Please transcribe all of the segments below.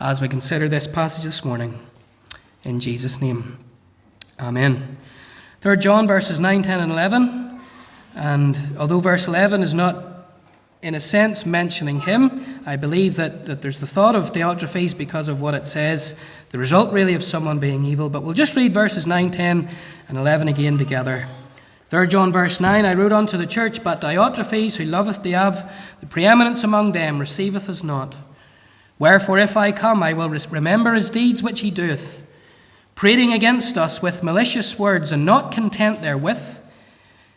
as we consider this passage this morning. In Jesus' name, amen. 3 John verses 9, 10 and 11. And although verse 11 is not, in a sense, mentioning him, I believe that there's the thought of Diotrephes because of what it says, the result really of someone being evil. But we'll just read verses 9, 10 and 11 again together. 3 John verse 9, I wrote unto the church, but Diotrephes, who loveth to have the preeminence among them, receiveth us not. Wherefore, if I come, I will remember his deeds which he doeth, prating against us with malicious words, and not content therewith.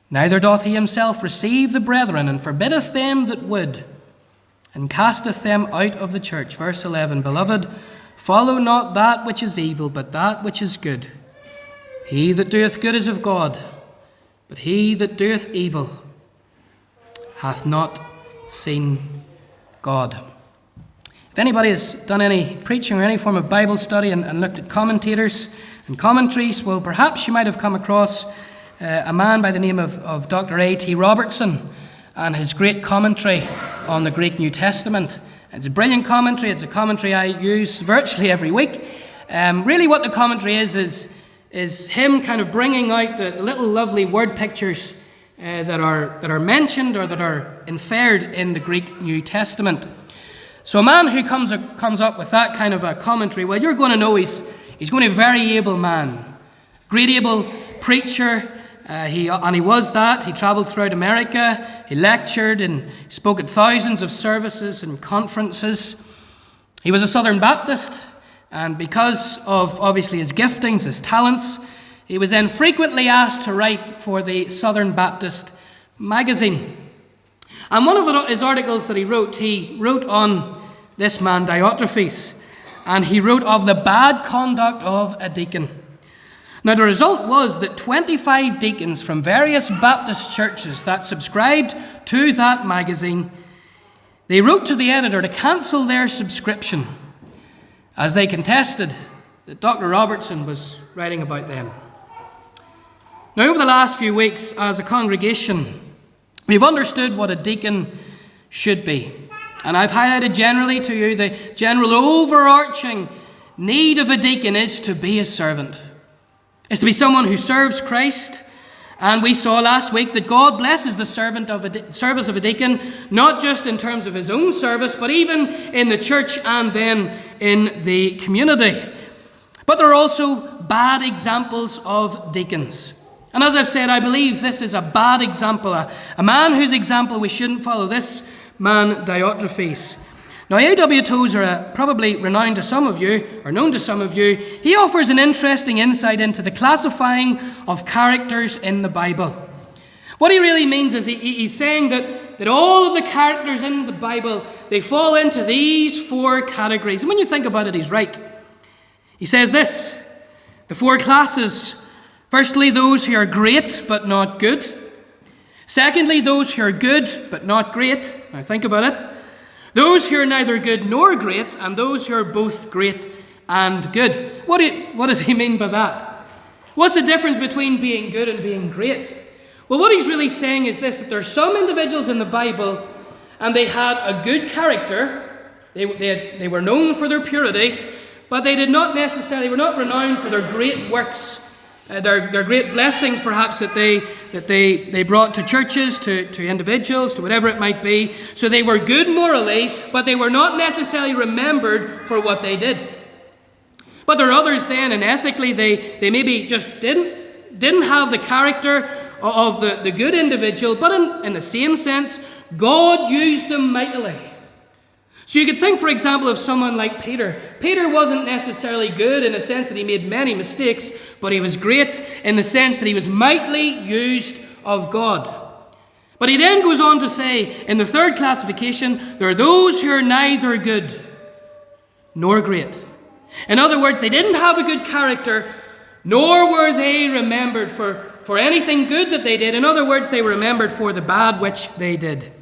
Neither doth he himself receive the brethren, and forbiddeth them that would, and casteth them out of the church. Verse 11, Beloved, follow not that which is evil, but that which is good. He that doeth good is of God, but he that doeth evil hath not seen God. If anybody has done any preaching or any form of Bible study and looked at commentators and commentaries, well, perhaps you might have come across a man by the name of Dr. A.T. Robertson and his great commentary on the Greek New Testament. It's a brilliant commentary. It's a commentary I use virtually every week. Really what the commentary is him kind of bringing out the little lovely word pictures that are mentioned or that are inferred in the Greek New Testament. So a man who comes up with that kind of a commentary, well, you're going to know he's going to be a very able man, great able preacher. He was that. He travelled throughout America. He lectured and spoke at thousands of services and conferences. He was a Southern Baptist, and because of obviously his giftings, his talents, he was then frequently asked to write for the Southern Baptist magazine. And one of his articles that he wrote on this man Diotrephes, and he wrote of the bad conduct of a deacon. Now the result was that 25 deacons from various Baptist churches that subscribed to that magazine, they wrote to the editor to cancel their subscription as they contested that Dr. Robertson was writing about them. Now over the last few weeks as a congregation, we've understood what a deacon should be. And I've highlighted generally to you the general overarching need of a deacon is to be a servant. It's to be someone who serves Christ. And we saw last week that God blesses the service of a deacon, not just in terms of his own service, but even in the church and then in the community. But there are also bad examples of deacons. And as I've said, I believe this is a bad example, a man whose example we shouldn't follow, this man Diotrephes. Now, A.W. Tozer, probably renowned to some of you, or known to some of you, he offers an interesting insight into the classifying of characters in the Bible. What he really means is he's saying that all of the characters in the Bible, they fall into these four categories. And when you think about it, he's right. He says this, the four classes. Firstly, those who are great but not good. Secondly, those who are good but not great. Now think about it. Those who are neither good nor great, and those who are both great and good. What does he mean by that? What's the difference between being good and being great? Well, what he's really saying is this, that there are some individuals in the Bible, and they had a good character. They were known for their purity, but they were not renowned for their great works. Their great blessings, perhaps, that they brought to churches, to individuals, to whatever it might be. So they were good morally, but they were not necessarily remembered for what they did. But there are others then, and ethically, they maybe just didn't have the character of the good individual, but in the same sense, God used them mightily. So you could think, for example, of someone like Peter. Peter wasn't necessarily good in the sense that he made many mistakes, but he was great in the sense that he was mightily used of God. But he then goes on to say, in the third classification, there are those who are neither good nor great. In other words, they didn't have a good character, nor were they remembered for anything good that they did. In other words, they were remembered for the bad which they did.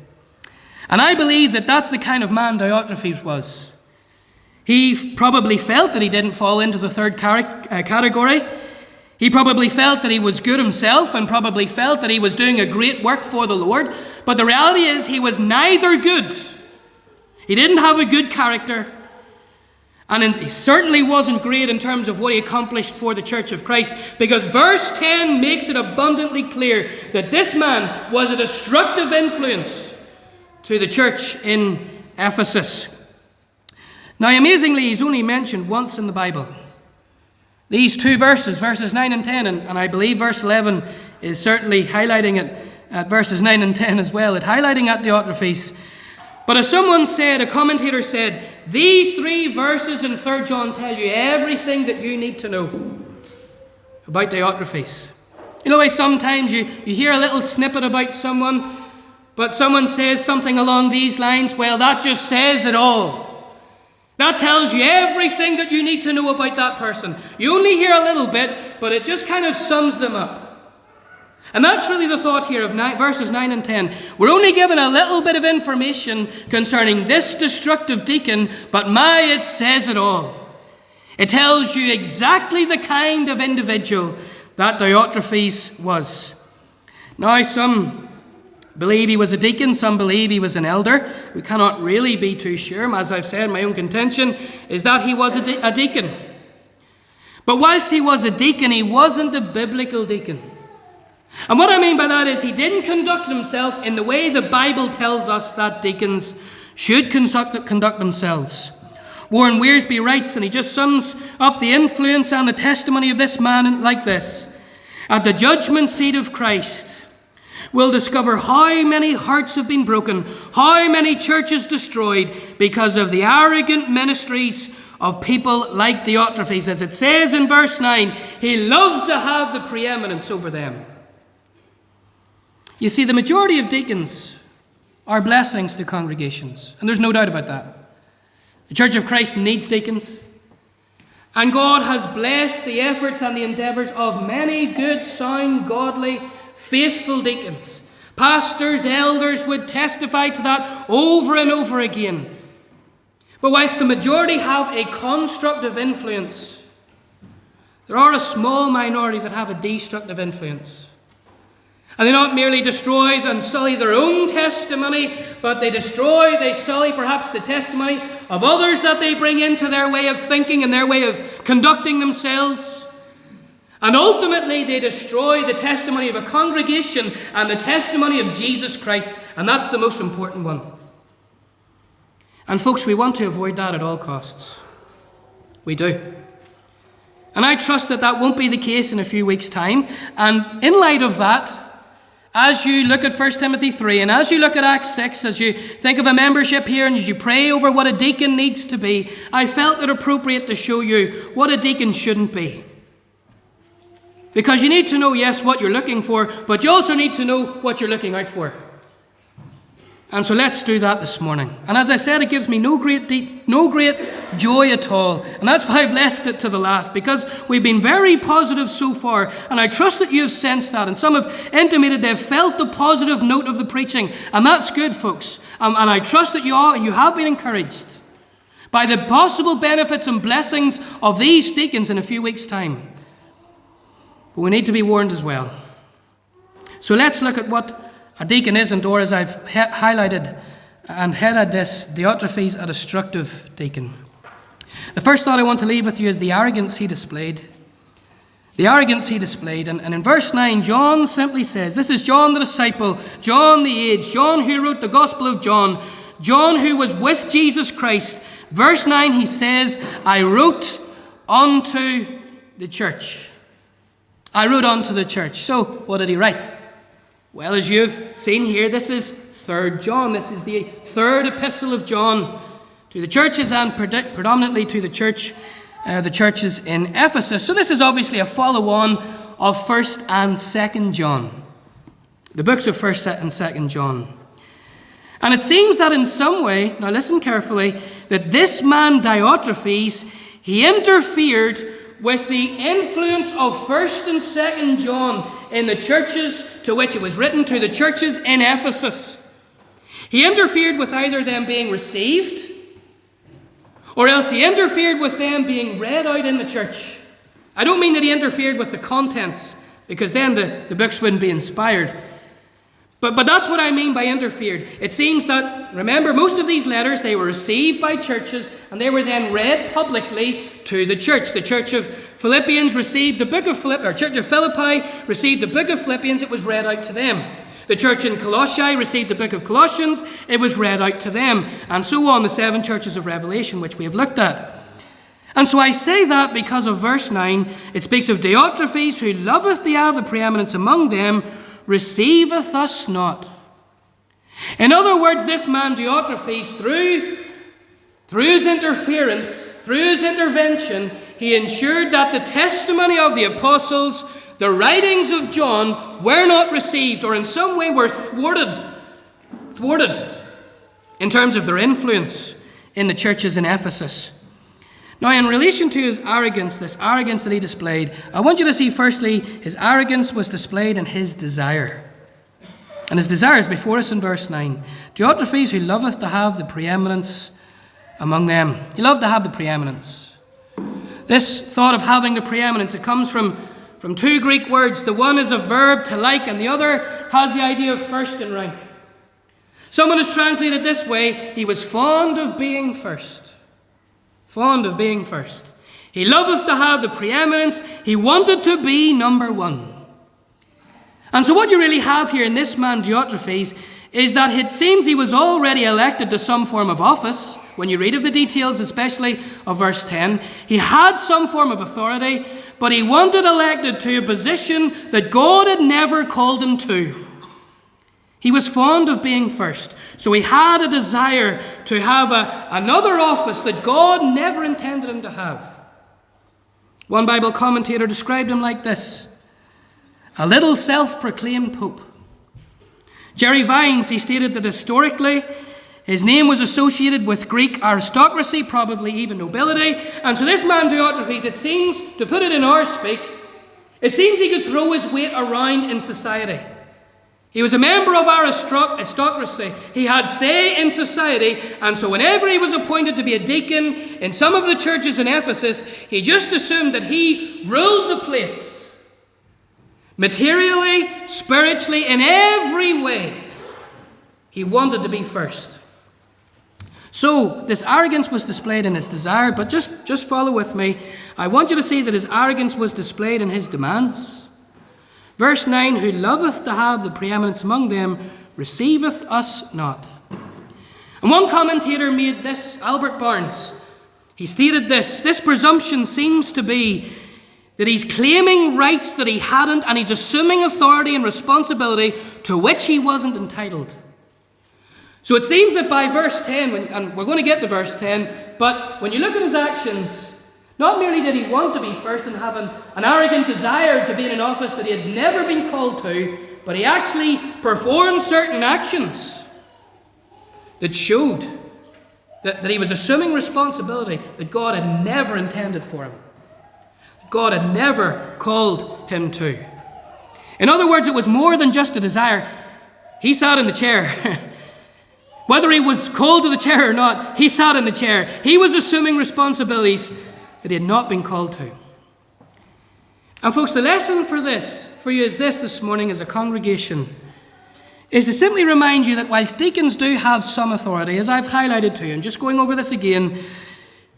And I believe that that's the kind of man Diotrephes was. He probably felt that he didn't fall into the third category. He probably felt that he was good himself and probably felt that he was doing a great work for the Lord. But the reality is he was neither good. He didn't have a good character. And he certainly wasn't great in terms of what he accomplished for the Church of Christ, because verse 10 makes it abundantly clear that this man was a destructive influence to the church in Ephesus. Now, amazingly, he's only mentioned once in the Bible. These two verses, verses 9 and 10, and I believe verse 11 is certainly highlighting it at verses 9 and 10 as well, highlighting at Diotrephes. But as someone said, a commentator said, these three verses in 3 John tell you everything that you need to know about Diotrephes. You know why sometimes you hear a little snippet about someone, but someone says something along these lines? Well, that just says it all. That tells you everything that you need to know about that person. You only hear a little bit, but it just kind of sums them up. And that's really the thought here of verses 9 and 10. We're only given a little bit of information concerning this destructive deacon, but it says it all. It tells you exactly the kind of individual that Diotrephes was. Now, some believe he was a deacon, some believe he was an elder. We cannot really be too sure. As I've said, my own contention is that he was a deacon. But whilst he was a deacon, he wasn't a biblical deacon. And what I mean by that is he didn't conduct himself in the way the Bible tells us that deacons should conduct themselves. Warren Wiersbe writes, and he just sums up the influence and the testimony of this man like this: at the judgment seat of Christ, we'll discover how many hearts have been broken, how many churches destroyed because of the arrogant ministries of people like Diotrephes. As it says in verse 9, he loved to have the preeminence over them. You see, the majority of deacons are blessings to congregations, and there's no doubt about that. The Church of Christ needs deacons, and God has blessed the efforts and the endeavours of many good, sound, godly, faithful deacons. Pastors, elders would testify to that over and over again. But whilst the majority have a constructive influence, there are a small minority that have a destructive influence. And they not merely destroy and sully their own testimony, but they sully perhaps the testimony of others that they bring into their way of thinking and their way of conducting themselves. And ultimately they destroy the testimony of a congregation and the testimony of Jesus Christ. And that's the most important one. And folks, we want to avoid that at all costs. We do. And I trust that won't be the case in a few weeks' time. And in light of that, as you look at 1 Timothy 3 and as you look at Acts 6, as you think of a membership here and as you pray over what a deacon needs to be, I felt it appropriate to show you what a deacon shouldn't be. Because you need to know, yes, what you're looking for, but you also need to know what you're looking out for. And so let's do that this morning. And as I said, it gives me no great joy at all. And that's why I've left it to the last, because we've been very positive so far. And I trust that you have sensed that. And some have intimated they've felt the positive note of the preaching. And that's good, folks. And I trust that you have been encouraged by the possible benefits and blessings of these deacons in a few weeks' time. But we need to be warned as well. So let's look at what a deacon isn't, or as I've highlighted and headed this, Diotrephes, a destructive deacon. The first thought I want to leave with you is the arrogance he displayed. The arrogance he displayed. And in verse 9, John simply says, this is John the disciple, John the aged, John who wrote the Gospel of John, John who was with Jesus Christ. Verse 9, he says, I wrote unto the church. I wrote unto the church. So, what did he write? Well, as you've seen here, this is 3 John. This is the third epistle of John to the churches and predominantly to the churches in Ephesus. So this is obviously a follow-on of 1st and 2nd John, the books of 1st and 2nd John. And it seems that in some way, now listen carefully, that this man Diotrephes, he interfered with the influence of 1st and 2nd John in the churches to which it was written, to the churches in Ephesus. He interfered with either them being received, or else he interfered with them being read out in the church. I don't mean that he interfered with the contents, because then the books wouldn't be inspired. But that's what I mean by interfered. It seems that, remember, most of these letters, they were received by churches and they were then read publicly to the church. The church of Philippians received the book of Philippians, or church of Philippi received the book of Philippians, it was read out to them. The church in Colossae received the book of Colossians, it was read out to them. And so on, the 7 churches of Revelation, which we have looked at. And so I say that because of verse 9, it speaks of Diotrephes, who loveth to have the preeminence among them, receiveth us not. In other words, this man Diotrephes, through his interference, through his intervention, he ensured that the testimony of the apostles, the writings of John, were not received, or in some way were thwarted in terms of their influence in the churches in Ephesus. Now, in relation to his arrogance, this arrogance that he displayed, I want you to see, firstly, his arrogance was displayed in his desire. And his desire is before us in verse 9. Diotrephes, who loveth to have the preeminence among them. He loved to have the preeminence. This thought of having the preeminence, it comes from 2 Greek words. The one is a verb, to like, and the other has the idea of first in rank. Someone has translated this way: he was fond of being first. Fond of being first. He loveth to have the preeminence. He wanted to be number one. And so what you really have here in this man Diotrephes is that it seems he was already elected to some form of office. When you read of the details, especially of verse 10, he had some form of authority, but he wanted elected to a position that God had never called him to. He was fond of being first. So he had a desire to have another office that God never intended him to have. One Bible commentator described him like this: a little self-proclaimed pope. Jerry Vines, he stated that historically his name was associated with Greek aristocracy, probably even nobility. And so this man Diotrephes, it seems, to put it in our speak, it seems he could throw his weight around in society. He was a member of aristocracy. He had say in society, and so whenever he was appointed to be a deacon in some of the churches in Ephesus, he just assumed that he ruled the place. Materially, spiritually, in every way, he wanted to be first. So, this arrogance was displayed in his desire, but just follow with me. I want you to see that his arrogance was displayed in his demands. Verse 9, who loveth to have the preeminence among them, receiveth us not. And one commentator made this, Albert Barnes, he stated this presumption seems to be that he's claiming rights that he hadn't, and he's assuming authority and responsibility to which he wasn't entitled. So it seems that by verse 10, and we're going to get to verse 10, but when you look at his actions, not merely did he want to be first and have an arrogant desire to be in an office that he had never been called to, but he actually performed certain actions that showed that he was assuming responsibility that God had never intended for him. God had never called him to. In other words, it was more than just a desire. He sat in the chair. Whether he was called to the chair or not, he sat in the chair. He was assuming responsibilities that he had not been called to. And folks, the lesson for you is this morning as a congregation, is to simply remind you that whilst deacons do have some authority, as I've highlighted to you, and just going over this again,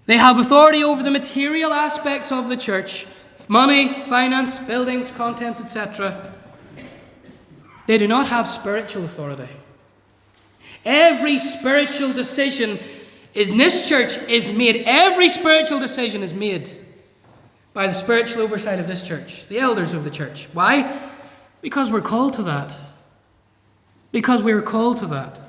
they have authority over the material aspects of the church, money, finance, buildings, contents, etc. They do not have spiritual authority. Every spiritual decision in this church is made. Every spiritual decision is made by the spiritual oversight of this church, the elders of the church. Why? Because we're called to that. Because we're called to that.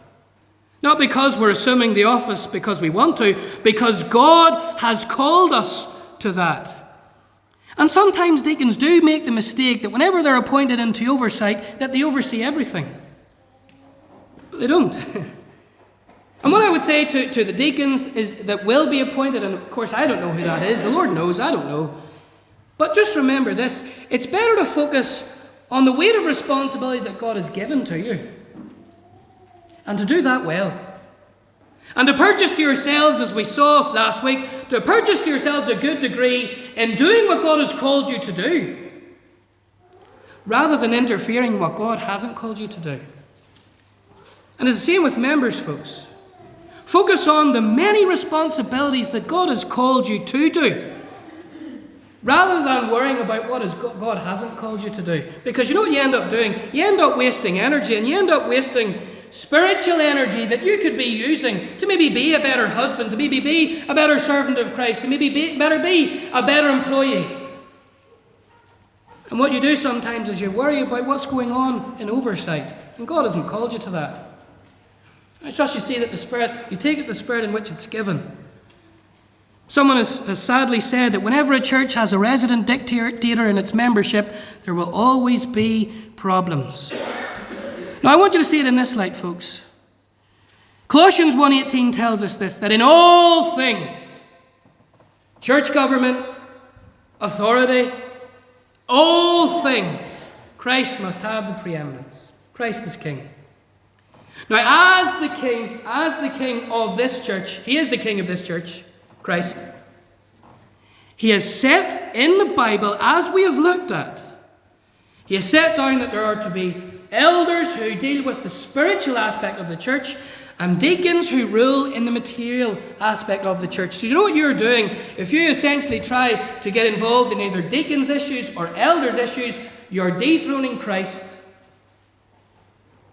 Not because we're assuming the office because we want to, because God has called us to that. And sometimes deacons do make the mistake that whenever they're appointed into oversight, that they oversee everything. But they don't. And what I would say to the deacons is that will be appointed, and of course I don't know who that is, the Lord knows, I don't know. But just remember this, it's better to focus on the weight of responsibility that God has given to you. And to do that well. And to purchase to yourselves, as we saw last week, to purchase to yourselves a good degree in doing what God has called you to do, rather than interfering in what God hasn't called you to do. And it's the same with members, folks. Focus on the many responsibilities that God has called you to do, rather than worrying about what God hasn't called you to do. Because you know what you end up doing? You end up wasting energy, and you end up wasting spiritual energy that you could be using to maybe be a better husband, to maybe be a better servant of Christ, to maybe be a better employee. And what you do sometimes is you worry about what's going on in oversight, and God hasn't called you to that. I trust you see that the Spirit, you take it the Spirit in which it's given. Someone has sadly said that whenever a church has a resident dictator in its membership, there will always be problems. Now I want you to see it in this light, folks. Colossians 1:18 tells us this, that in all things, church government, authority, all things, Christ must have the preeminence. Christ is King. Now, as the king of this church, he is the king of this church, Christ. He has set in the Bible, as we have looked at, he has set down that there are to be elders who deal with the spiritual aspect of the church and deacons who rule in the material aspect of the church. So you know what you're doing? If you essentially try to get involved in either deacons' issues or elders' issues, you're dethroning Christ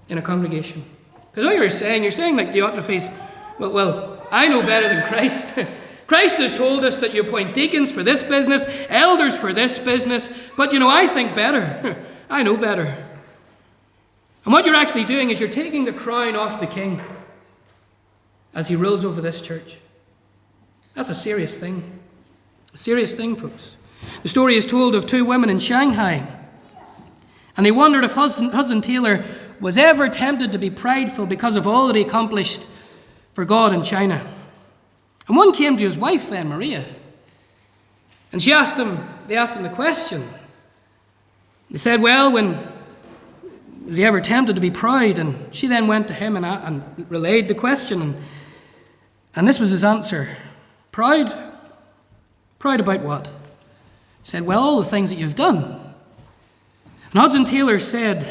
in a congregation. Because what you're saying like Diotrephes, well, I know better than Christ. Christ has told us that you appoint deacons for this business, elders for this business, but I think better. I know better. And what you're actually doing is you're taking the crown off the king as he rules over this church. That's a serious thing. A serious thing, folks. The story is told of two women in Shanghai, and they wondered if Hudson Taylor was ever tempted to be prideful because of all that he accomplished for God in China. And one came to his wife then, Maria, and they asked him the question. They said, well, was he ever tempted to be proud? And she then went to him and relayed the question, and this was his answer. Proud? Proud about what? He said, well, all the things that you've done. And Hudson Taylor said,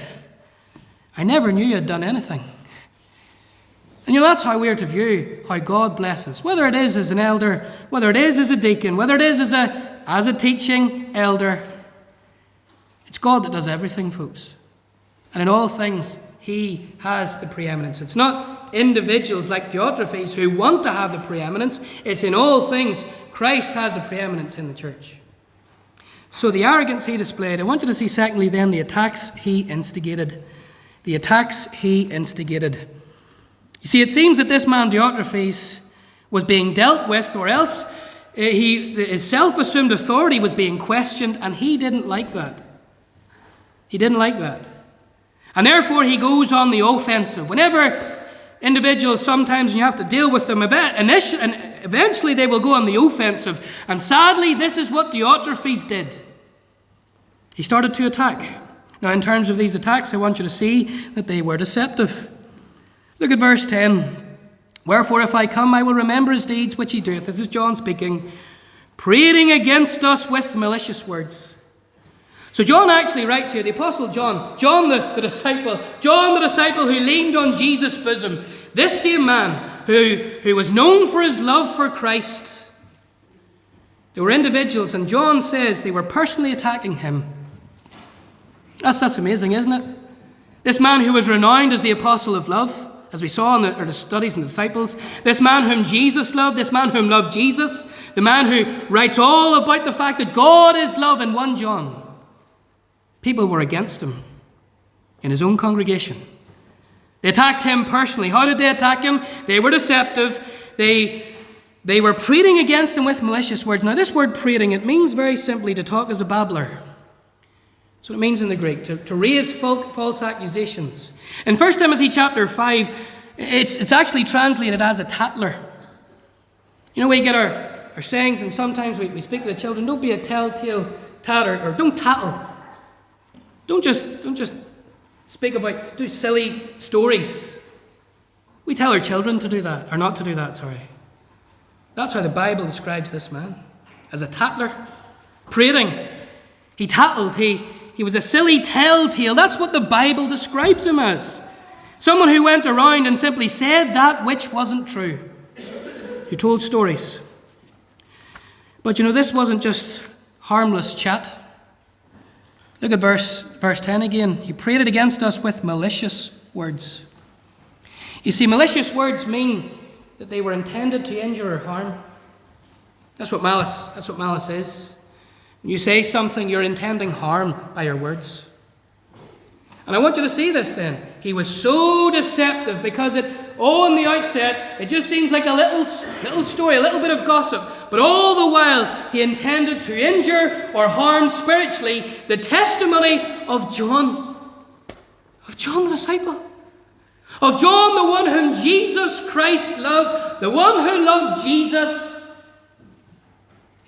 I never knew you had done anything. And that's how we are to view how God blesses. Whether it is as an elder, whether it is as a deacon, whether it is as a teaching elder. It's God that does everything, folks. And in all things, he has the preeminence. It's not individuals like Diotrephes who want to have the preeminence. It's in all things, Christ has the preeminence in the church. So the arrogance he displayed. I want you to see secondly then the attacks he instigated. The attacks he instigated. You see, it seems that this man Diotrephes was being dealt with, or else his self-assumed authority was being questioned, and he didn't like that. He didn't like that. And therefore he goes on the offensive. Whenever individuals, sometimes when you have to deal with them, eventually they will go on the offensive. And sadly, this is what Diotrephes did. He started to attack. Now, in terms of these attacks, I want you to see that they were deceptive. Look at verse 10. Wherefore, if I come, I will remember his deeds which he doeth. This is John speaking. Prating against us with malicious words. So John actually writes here, the Apostle John the disciple who leaned on Jesus' bosom. This same man who was known for his love for Christ. There were individuals, and John says they were personally attacking him. That's amazing, isn't it? This man who was renowned as the apostle of love, as we saw in the studies and the disciples, this man whom Jesus loved, this man whom loved Jesus, the man who writes all about the fact that God is love in 1 John. People were against him in his own congregation. They attacked him personally. How did they attack him? They were deceptive. They were prating against him with malicious words. Now this word prating, it means very simply to talk as a babbler. That's what it means in the Greek, to raise false accusations. In 1 Timothy chapter 5, it's actually translated as a tattler. We get our sayings, and sometimes we speak to the children, don't be a telltale tatter, or don't tattle. Don't just speak about silly stories. We tell our children to do that, or not to do that, sorry. That's how the Bible describes this man, as a tattler, prating. He tattled, he was a silly telltale. That's what the Bible describes him as. Someone who went around and simply said that which wasn't true. Who told stories. But this wasn't just harmless chat. Look at verse 10 again. He prayed it against us with malicious words. You see, malicious words mean that they were intended to injure or harm. That's what malice is. When you say something, you're intending harm by your words. And I want you to see this then. He was so deceptive because on the outset, it just seems like a little story, a little bit of gossip. But all the while, he intended to injure or harm spiritually the testimony of John the disciple, of John, the one whom Jesus Christ loved, the one who loved Jesus.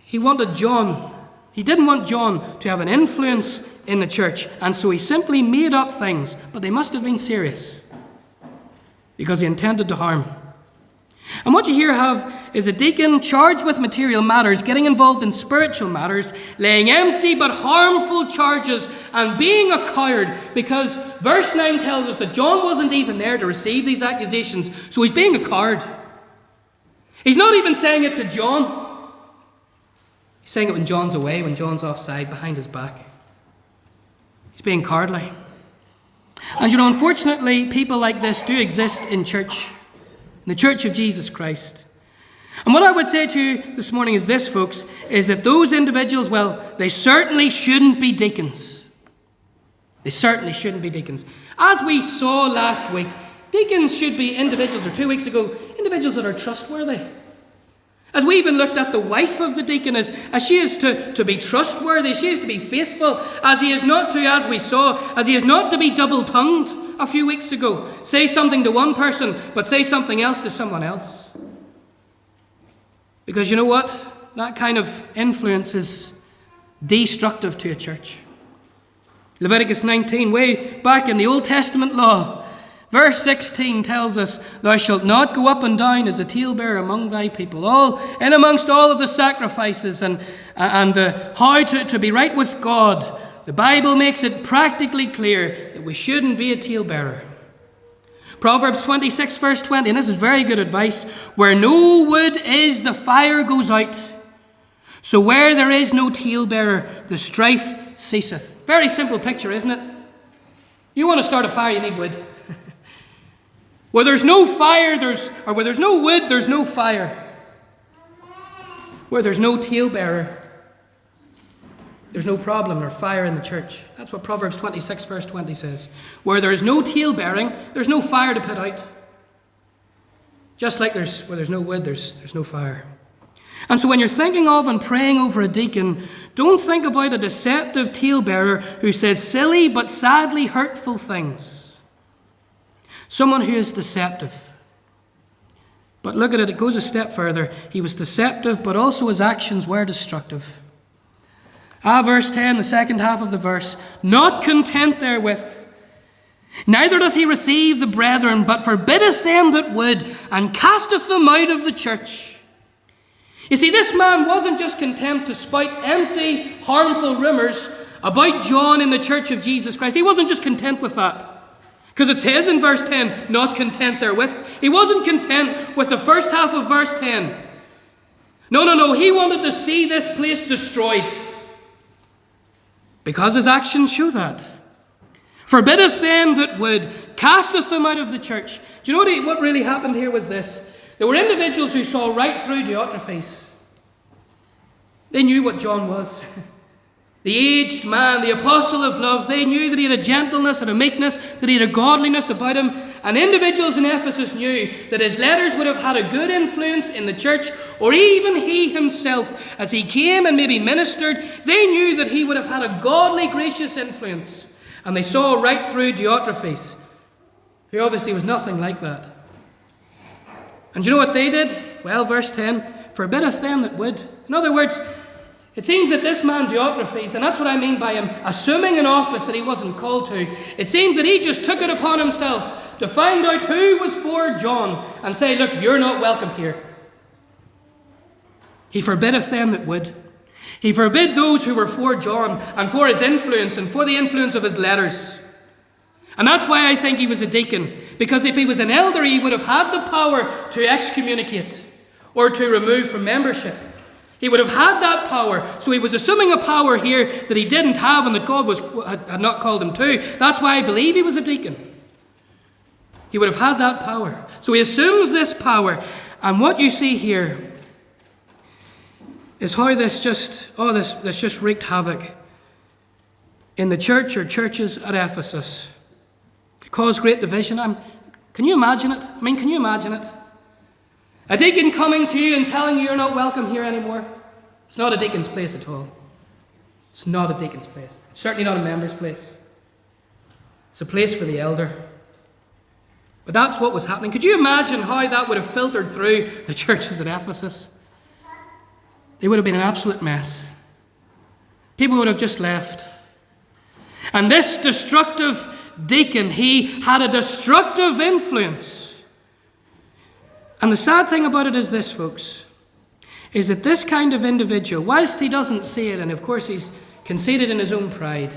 He didn't want John to have an influence in the church, and so he simply made up things, but they must have been serious, because he intended to harm. And what you here have is a deacon charged with material matters, getting involved in spiritual matters, laying empty but harmful charges, and being a coward, because verse 9 tells us that John wasn't even there to receive these accusations, so he's being a coward. He's not even saying it to John. He's saying it when John's away, when John's offside, behind his back. He's being cowardly. And unfortunately, people like this do exist in church, in the Church of Jesus Christ. And what I would say to you this morning is this, folks, is that those individuals, they certainly shouldn't be deacons. They certainly shouldn't be deacons. As we saw last week, deacons should be individuals, or 2 weeks ago, individuals that are trustworthy. As we even looked at the wife of the deacon, as she is to be trustworthy, she is to be faithful, as he is not to, as we saw, as he is not to be double-tongued a few weeks ago. Say something to one person, but say something else to someone else. Because you know what? That kind of influence is destructive to a church. Leviticus 19, way back in the Old Testament law, verse 16 tells us, "Thou shalt not go up and down as a talebearer among thy people." In amongst all of the sacrifices and how to be right with God, the Bible makes it practically clear that we shouldn't be a talebearer. Proverbs 26, verse 20, and this is very good advice. "Where no wood is, the fire goes out. So where there is no talebearer, the strife ceaseth." Very simple picture, isn't it? You want to start a fire, you need wood. Where there's no fire, where there's no wood, there's no fire. Where there's no talebearer, there's no problem or fire in the church. That's what Proverbs 26, verse 20 says. Where there is no tale-bearing, there's no fire to put out. Just like where there's no wood, there's no fire. And so when you're thinking of and praying over a deacon, don't think about a deceptive tale-bearer who says silly but sadly hurtful things. Someone who is deceptive. But look at it, it goes a step further. He was deceptive, but also his actions were destructive. Verse 10, the second half of the verse. "Not content therewith, neither doth he receive the brethren, but forbiddeth them that would, and casteth them out of the church." You see, this man wasn't just content to spout empty, harmful rumors about John in the Church of Jesus Christ. He wasn't just content with that. Because it says in verse 10, "not content therewith." He wasn't content with the first half of verse 10. No. He wanted to see this place destroyed. Because his actions show that. "Forbiddeth them that would, casteth them out of the church." Do you know what really happened here was this? There were individuals who saw right through Diotrephes. They knew what John was. The aged man, the apostle of love, they knew that he had a gentleness and a meekness, that he had a godliness about him. And individuals in Ephesus knew that his letters would have had a good influence in the church, or even he himself, as he came and maybe ministered, they knew that he would have had a godly, gracious influence. And they saw right through Diotrephes, who obviously was nothing like that. And you know what they did? Well, verse 10, "forbiddeth them that would." In other words, it seems that this man Diotrephes, and that's what I mean by him assuming an office that he wasn't called to, it seems that he just took it upon himself to find out who was for John and say, "Look, you're not welcome here." He forbiddeth them that would. He forbid those who were for John and for his influence and for the influence of his letters. And that's why I think he was a deacon. Because if he was an elder, he would have had the power to excommunicate or to remove from membership. He would have had that power. So he was assuming a power here that he didn't have and that God had not called him to. That's why I believe he was a deacon. He would have had that power. So he assumes this power. And what you see here is how this just wreaked havoc in the church or churches at Ephesus. It caused great division. Can you imagine it? Can you imagine it? A deacon coming to you and telling you you're not welcome here anymore. It's not a deacon's place at all. It's not a deacon's place. It's certainly not a member's place. It's a place for the elder. But that's what was happening. Could you imagine how that would have filtered through the churches at Ephesus? They would have been an absolute mess. People would have just left. And this destructive deacon, he had a destructive influence. And the sad thing about it is this, folks, is that this kind of individual, whilst he doesn't see it, and of course he's conceited in his own pride,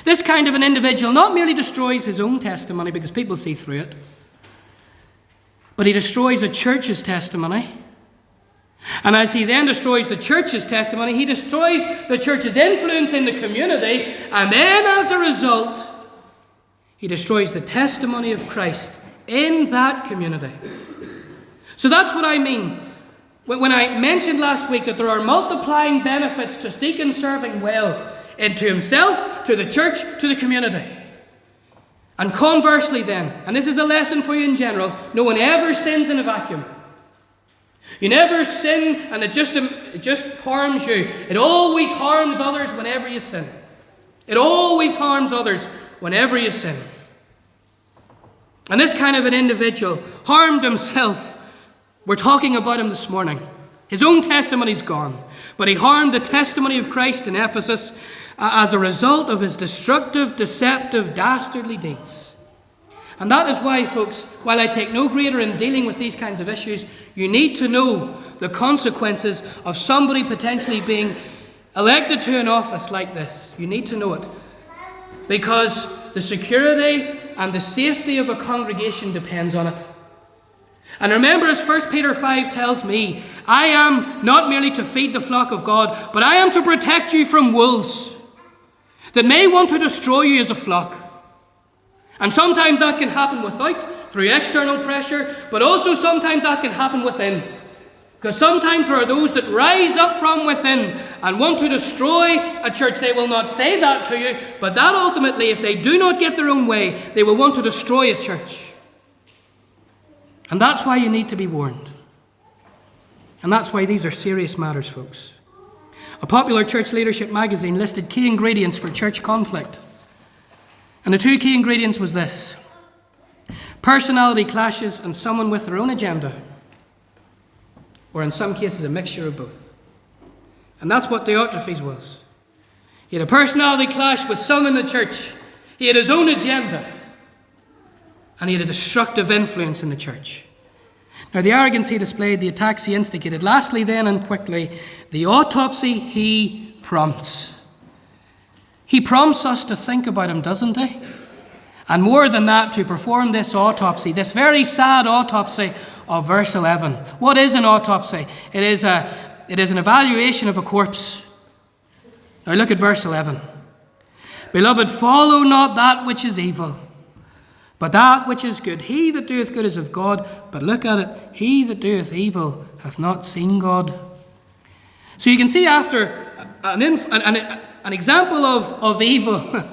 this kind of an individual not merely destroys his own testimony because people see through it, but he destroys a church's testimony. And as he then destroys the church's testimony, he destroys the church's influence in the community, and then as a result, he destroys the testimony of Christ in that community. So that's what I mean when I mentioned last week that there are multiplying benefits to deacon serving well, into himself, to the church, to the community. And conversely then, and this is a lesson for you in general, no one ever sins in a vacuum. You never sin and it just harms you. It always harms others whenever you sin. It always harms others whenever you sin. And this kind of an individual harmed himself. We're talking about him this morning. His own testimony's gone. But he harmed the testimony of Christ in Ephesus as a result of his destructive, deceptive, dastardly deeds. And that is why, folks, while I take no greater in dealing with these kinds of issues, you need to know the consequences of somebody potentially being elected to an office like this. You need to know it. Because the security and the safety of a congregation depends on it. And remember, as 1 Peter 5 tells me, I am not merely to feed the flock of God, but I am to protect you from wolves that may want to destroy you as a flock. And sometimes that can happen without, through external pressure, but also sometimes that can happen within. Because sometimes there are those that rise up from within and want to destroy a church. They will not say that to you, but that ultimately, if they do not get their own way, they will want to destroy a church. And that's why you need to be warned. And that's why these are serious matters, folks. A popular church leadership magazine listed key ingredients for church conflict. And the two key ingredients was this: personality clashes and someone with their own agenda. Or in some cases, a mixture of both. And that's what Diotrephes was. He had a personality clash with some in the church. He had his own agenda. And he had a destructive influence in the church. Now, the arrogance he displayed, the attacks he instigated. Lastly, then, and quickly, the autopsy he prompts. He prompts us to think about him, doesn't he? And more than that, to perform this autopsy, this very sad autopsy of verse 11. What is an autopsy? It is an evaluation of a corpse. Now look at verse 11. Beloved, follow not that which is evil, but that which is good. He that doeth good is of God, but look at it, he that doeth evil hath not seen God. So you can see after an example of evil,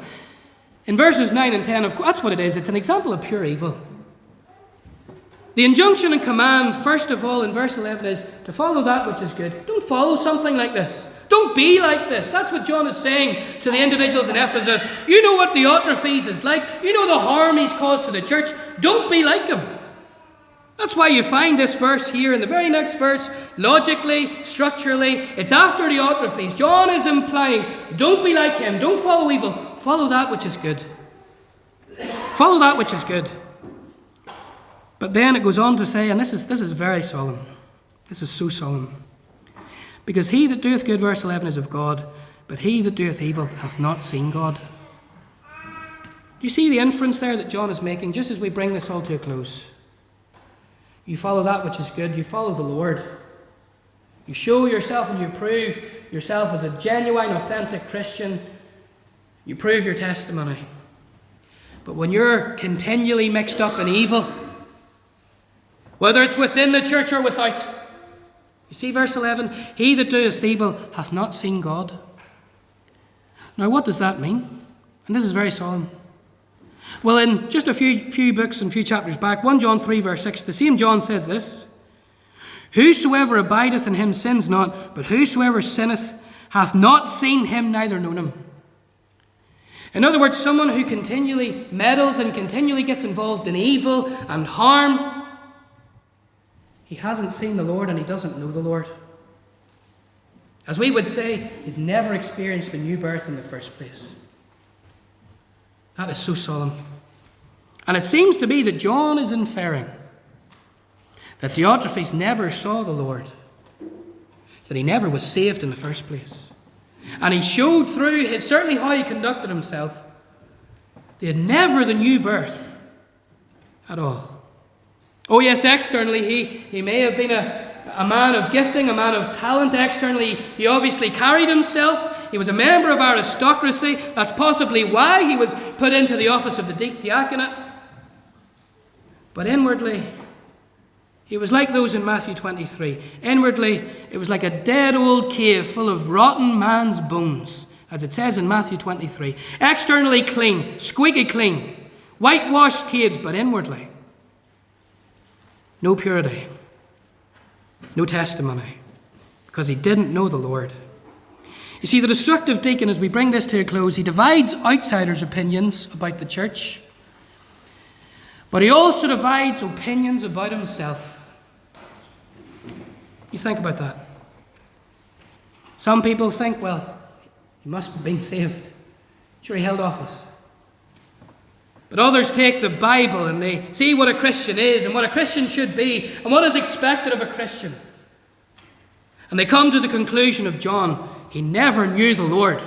in verses 9 and 10, that's what it is. It's an example of pure evil. The injunction and command, first of all, in verse 11 is to follow that which is good. Don't follow something like this. Don't be like this. That's what John is saying to the individuals in Ephesus. You know what Diotrephes is like. You know the harm he's caused to the church. Don't be like him. That's why you find this verse here in the very next verse, logically, structurally, it's after Diotrephes. John is implying, don't be like him. Don't follow evil. Follow that which is good. Follow that which is good. But then it goes on to say, and this is very solemn. This is so solemn. Because he that doeth good, verse 11, is of God, but he that doeth evil hath not seen God. you see the inference there that John is making just as we bring this all to a close? You follow that which is good. You follow the Lord. You show yourself and you prove yourself as a genuine, authentic Christian. You prove your testimony. But when you're continually mixed up in evil, whether it's within the church or without, you see verse 11, he that doeth evil hath not seen God. Now what does that mean? And this is very solemn. Well, in just a few books and few chapters back, 1 John 3 verse 6, the same John says this: whosoever abideth in him sins not, but whosoever sinneth hath not seen him, neither known him. In other words, someone who continually meddles and continually gets involved in evil and harm, he hasn't seen the Lord and he doesn't know the Lord. As we would say, he's never experienced the new birth in the first place. That is so solemn. And it seems to be that John is inferring that Diotrephes never saw the Lord, that he never was saved in the first place. And he showed through certainly how he conducted himself, they had never the new birth at all. Oh yes, externally he may have been a man of gifting, a man of talent. Externally he obviously carried himself. He was a member of aristocracy. That's possibly why he was put into the office of the diaconate. But inwardly, he was like those in Matthew 23. Inwardly, it was like a dead old cave full of rotten man's bones, as it says in Matthew 23. Externally clean, squeaky clean, whitewashed caves, but inwardly, no purity, no testimony, because he didn't know the Lord. You see, the destructive deacon, as we bring this to a close, he divides outsiders' opinions about the church, but he also divides opinions about himself. You think about that. Some people think, well, he must have been saved. Sure, he held office. But others take the Bible and they see what a Christian is and what a Christian should be and what is expected of a Christian. And they come to the conclusion of John, he never knew the Lord.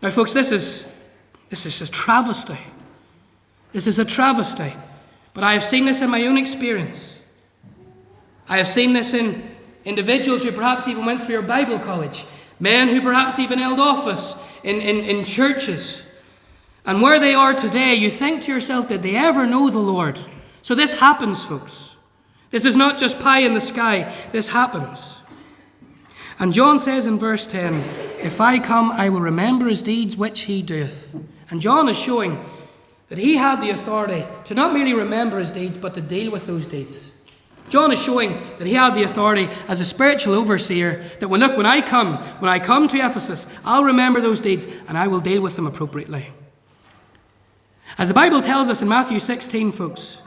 Now, folks, this is a travesty. This is a travesty. But I have seen this in my own experience. I have seen this in individuals who perhaps even went through your Bible college, men who perhaps even held office in churches. And where they are today, you think to yourself, did they ever know the Lord? So this happens, folks. This is not just pie in the sky. This happens. And John says in verse 10, if I come, I will remember his deeds which he doeth. And John is showing that he had the authority to not merely remember his deeds, but to deal with those deeds. John is showing that he had the authority as a spiritual overseer, that when I come to Ephesus, I'll remember those deeds and I will deal with them appropriately. As the Bible tells us in Matthew 16, folks,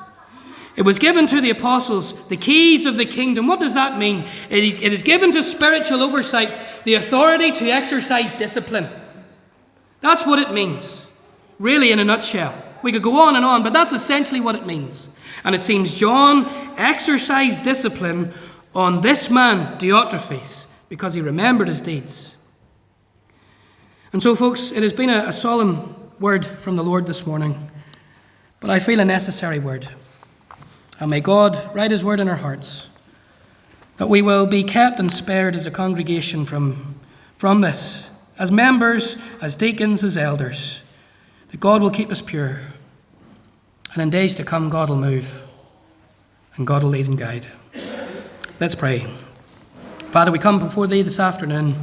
it was given to the apostles the keys of the kingdom. What does that mean? It is given to spiritual oversight the authority to exercise discipline. That's what it means, really, in a nutshell. We could go on, but that's essentially what it means. And it seems John exercised discipline on this man, Diotrephes, because he remembered his deeds. And so, folks, it has been a solemn word from the Lord this morning, but I feel a necessary word. And may God write his word in our hearts, that we will be kept and spared as a congregation from this, as members, as deacons, as elders, that God will keep us pure. And in days to come, God will move, and God will lead and guide. Let's pray. Father, we come before thee this afternoon,